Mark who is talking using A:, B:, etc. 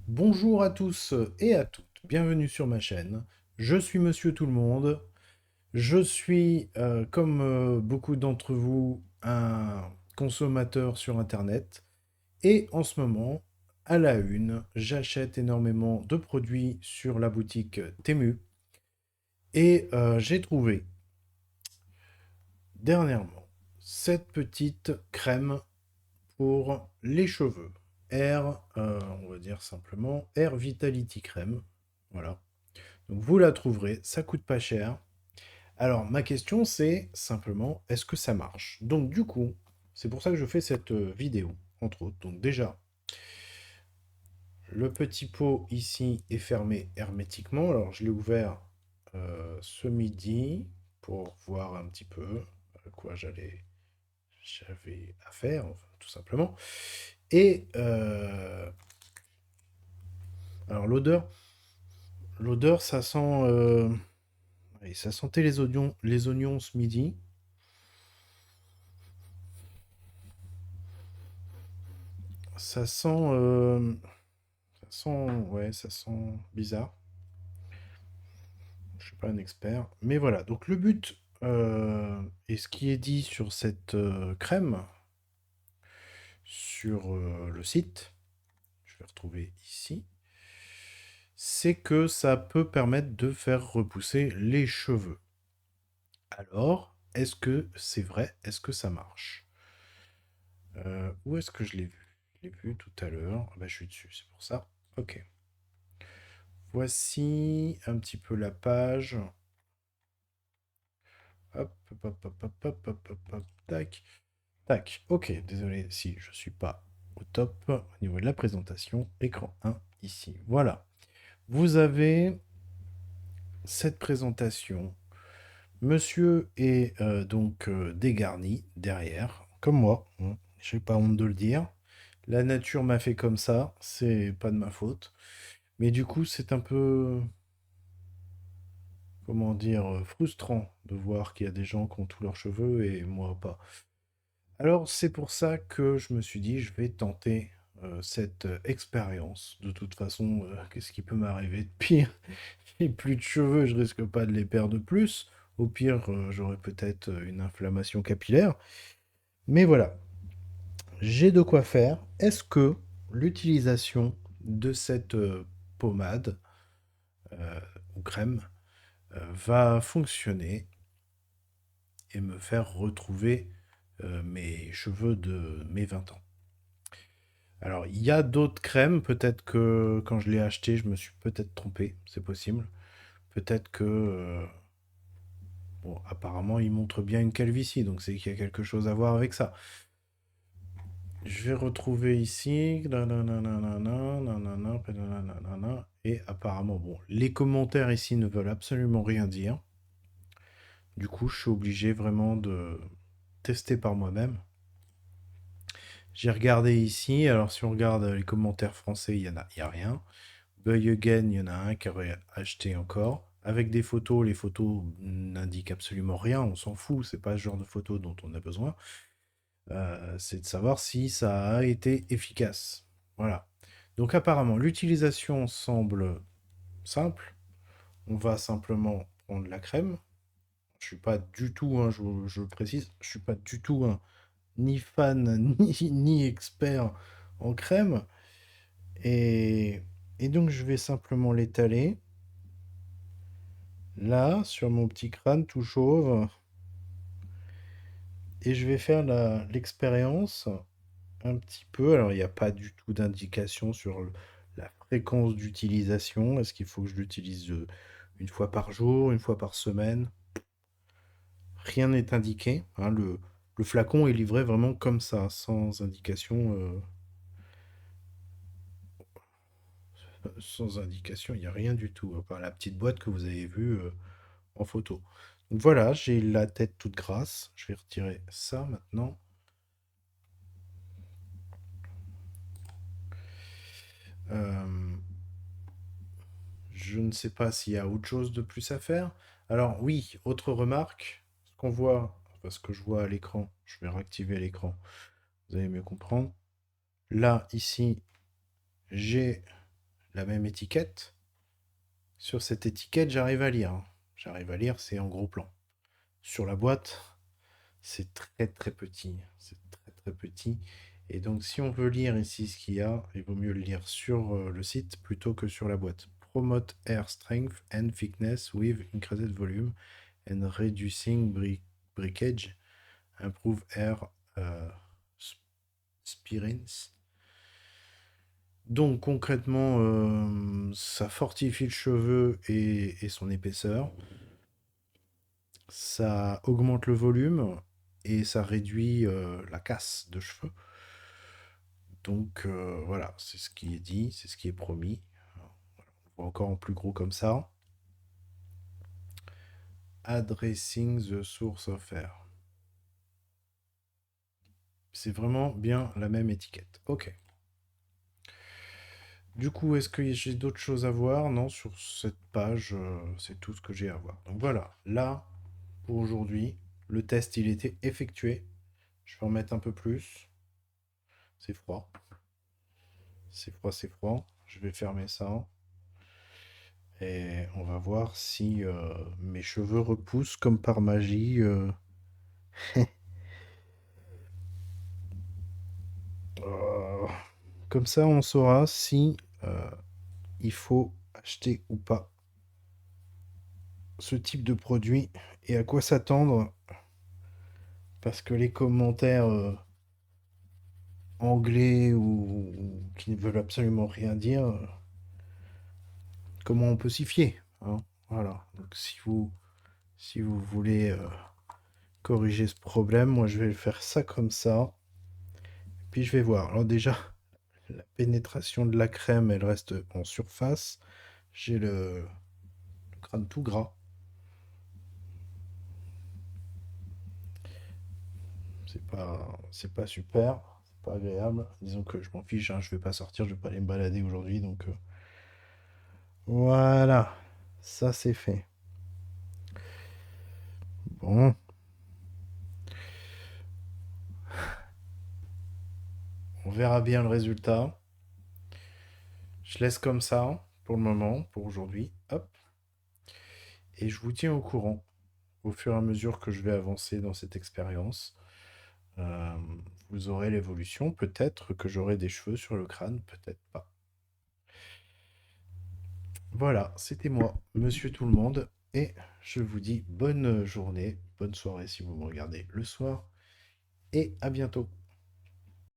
A: Bonjour à tous et à toutes, bienvenue sur ma chaîne. Je suis Monsieur Tout le Monde. Je suis, comme beaucoup d'entre vous, un consommateur sur Internet. Et en ce moment, à la une, j'achète énormément de produits sur la boutique Temu. Et j'ai trouvé dernièrement cette petite crème pour les cheveux. On va dire simplement Air Vitality Crème. Voilà. Donc vous la trouverez, ça coûte pas cher. Alors ma question c'est simplement, est-ce que ça marche? Donc du coup, c'est pour ça que je fais cette vidéo, entre autres. Donc déjà, le petit pot ici est fermé hermétiquement. Alors je l'ai ouvert ce midi pour voir un petit peu à quoi j'avais affaire, enfin, tout simplement. Et alors l'odeur, ça sent, allez, ça sentait les oignons ce midi. Ça sent, ouais, ça sent bizarre. Je suis pas un expert, mais voilà. Donc le but et ce qui est dit sur cette crème sur le site, je vais retrouver ici, c'est que ça peut permettre de faire repousser les cheveux. Alors, est-ce que c'est vrai? Est-ce que ça marche? Où est-ce que je l'ai vu? Je l'ai vu tout à l'heure. Ah bah, je suis dessus, c'est pour ça. Ok. Voici un petit peu la page. Hop, hop, hop, hop, hop, hop, hop, hop, hop, tac, tac. Ok, désolé si je suis pas au top au niveau de la présentation. Écran 1, ici. Voilà. Vous avez cette présentation. Monsieur est donc dégarni derrière, comme moi. Hein. J'ai pas honte de le dire. La nature m'a fait comme ça, c'est pas de ma faute. Mais du coup, c'est un peu, comment dire, frustrant de voir qu'il y a des gens qui ont tous leurs cheveux et moi pas. Alors, c'est pour ça que je me suis dit, je vais tenter cette expérience. De toute façon, qu'est-ce qui peut m'arriver de pire? J'ai plus de cheveux, je risque pas de les perdre de plus. Au pire, j'aurai peut-être une inflammation capillaire. Mais voilà, j'ai de quoi faire. Est-ce que l'utilisation de cette pommade ou crème va fonctionner et me faire retrouver mes cheveux de mes 20 ans? Alors, il y a d'autres crèmes, peut-être que quand je l'ai acheté, je me suis peut-être trompé, c'est possible. Peut-être que, bon, apparemment, il montre bien une calvitie, donc c'est qu'il y a quelque chose à voir avec ça. Je vais retrouver ici, nananana, nanana, nanana, et apparemment, bon, les commentaires ici ne veulent absolument rien dire. Du coup, je suis obligé vraiment de tester par moi-même. J'ai regardé ici, alors si on regarde les commentaires français, il y a rien. Buy Again, il y en a un qui aurait acheté encore. Avec des photos, les photos n'indiquent absolument rien, on s'en fout, c'est pas ce genre de photos dont on a besoin. C'est de savoir si ça a été efficace. Voilà. Donc apparemment, l'utilisation semble simple. On va simplement prendre la crème. Je suis pas du tout, hein, je le précise, je suis pas du tout ni fan ni expert en crème. Et, et donc je vais simplement l'étaler. Là, sur mon petit crâne tout chauve, et je vais faire l'expérience un petit peu. Alors, il n'y a pas du tout d'indication sur la fréquence d'utilisation. Est-ce qu'il faut que je l'utilise une fois par jour, une fois par semaine? Rien n'est indiqué. Hein, le flacon est livré vraiment comme ça, sans indication. Sans indication, il n'y a rien du tout, à part la petite boîte que vous avez vue en photo. Donc voilà, j'ai la tête toute grasse. Je vais retirer ça maintenant. Euh, je ne sais pas s'il y a autre chose de plus à faire. Alors oui, autre remarque, ce qu'on voit, enfin, ce que je vois à l'écran, je vais réactiver l'écran, vous allez mieux comprendre. Là, ici, j'ai la même étiquette. Sur cette étiquette, j'arrive à lire, hein. J'arrive à lire, c'est en gros plan. Sur la boîte, c'est très très petit. C'est très très petit. Et donc, si on veut lire ici ce qu'il y a, il vaut mieux le lire sur le site plutôt que sur la boîte. Promote air strength and thickness with increased volume and reducing breakage. Improve air spirins. Donc concrètement, ça fortifie le cheveu et son épaisseur. Ça augmente le volume et ça réduit la casse de cheveux. Donc voilà, c'est ce qui est dit, c'est ce qui est promis. Alors, voilà, on voit encore en plus gros comme ça. Addressing the source of air. C'est vraiment bien la même étiquette. Ok. Du coup, est-ce que j'ai d'autres choses à voir? Non, sur cette page, c'est tout ce que j'ai à voir. Donc voilà, là, pour aujourd'hui, le test, il était effectué. Je vais en mettre un peu plus. C'est froid. C'est froid, c'est froid. Je vais fermer ça. Et on va voir si mes cheveux repoussent comme par magie. Euh, Comme ça, on saura si il faut acheter ou pas ce type de produit et à quoi s'attendre. Parce que les commentaires anglais ou qui ne veulent absolument rien dire, comment on peut s'y fier, hein. Voilà. Donc si vous voulez corriger ce problème, moi je vais faire ça comme ça. Puis je vais voir. Alors déjà, la pénétration de la crème, elle reste en surface. J'ai le crâne tout gras. C'est pas super, c'est pas agréable. Disons que je m'en fiche, hein, je vais pas sortir, je vais pas aller me balader aujourd'hui, donc voilà, ça c'est fait. Bon, on verra bien le résultat. Je laisse comme ça pour le moment, pour aujourd'hui. Hop. Et je vous tiens au courant au fur et à mesure que je vais avancer dans cette expérience. Euh, Vous aurez l'évolution. Peut-être que j'aurai des cheveux sur le crâne, peut-être pas. Voilà, c'était moi, Monsieur Tout le Monde. Et je vous dis bonne journée, bonne soirée si vous me regardez le soir. Et à bientôt.